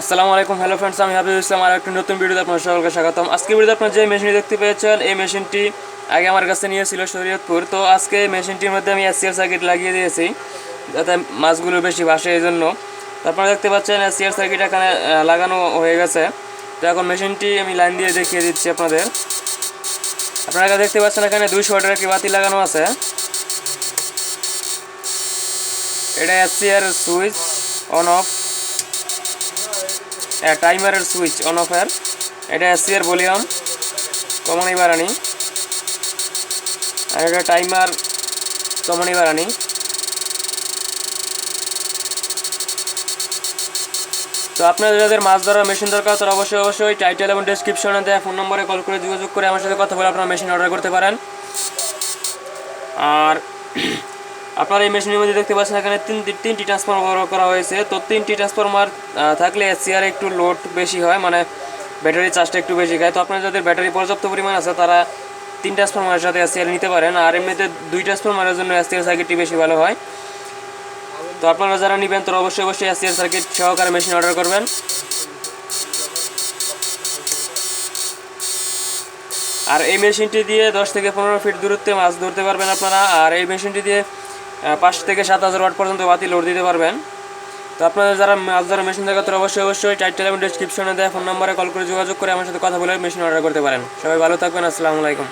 আসসালামু আলাইকুম। Hello friends, আমি হাবিবুল ইসলাম। আর একটা নতুন ভিডিওতে আপনার সকলকে স্বাগতম। আজকে ভিডিওতে আপনারা যে মেশিনটি দেখতে পেয়েছেন, এই মেশিনটি আগে আমার কাছে নিয়েছিল শরীয়তপুর। তো আজকে মেশিনটির মধ্যে আমি এসসিআর সার্কিট লাগিয়ে দিয়েছি যাতে মাছগুলো বেশি ভাসে এই জন্য। তো আপনারা দেখতে পাচ্ছেন এসসিআর সার্কিট এখানে লাগানো হয়ে গেছে। তো এখন মেশিনটি আমি লাইন দিয়ে দেখিয়ে দিচ্ছি আপনাদের। আপনারা দেখতে পাচ্ছেন এখানে 200 ওয়াটের একটি বাতি লাগানো আছে। এটা এসসিআর সুইচ অন অফ, টাইমারের সুইচ অন অফ এর। এটা এসসিআর ভলিউম কমানি বাড়ানি, আর এটা টাইমার কমানি বাড়ানি। তো আপনাদের যাদের মাছ ধরার মেশিন দরকার তারা অবশ্যই টাইটেল এবং ডেসক্রিপশনে দেওয়া ফোন নম্বরে কল করে যোগাযোগ করে আমার সাথে কথা বলে আপনারা মেশিন অর্ডার করতে পারেন। আর আপনারা এই মেশিনের মধ্যে দেখতে পাচ্ছেন এখানে তিনটি ট্রান্সফরমার ব্যবহার করা হয়েছে। তো 3টি ট্রান্সফরমার থাকলে এসসিআর একটু লোড বেশি হয়, মানে ব্যাটারি চার্জটা একটু বেশি খায়। তো আপনার যাদের ব্যাটারি পর্যাপ্ত পরিমাণ আছে তারা 3 ট্রান্সফরমারের সাথে এসসিআর নিতে পারেন। আর এমনিতে 2 ট্রান্সফরমারের জন্য এসসিআর সার্কিটটি বেশি ভালো হয়। তো আপনারা যারা নেবেন তারা অবশ্যই এসসিআর সার্কিট সহকারে মেশিন অর্ডার করবেন। আর এই মেশিনটি দিয়ে 10 থেকে 15 ফিট দূরত্বে মাছ ধরতে পারবেন আপনারা। আর এই মেশিনটি দিয়ে 5 থেকে 7,000 ওয়াট পর্যন্ত বাতি লোড দিতে পারবেন। তো আপনারা যারা মাছ ধরা মেশিন দরকার তারা অবশ্যই টাইটেল এবং ডেসক্রিপশনে দেওয়া ফোন নম্বরে কল করে যোগাযোগ করে আমার সাথে কথা বলে মেশিন অর্ডার করতে পারেন। সবাই ভালো থাকবেন। আসসালামু আলাইকুম।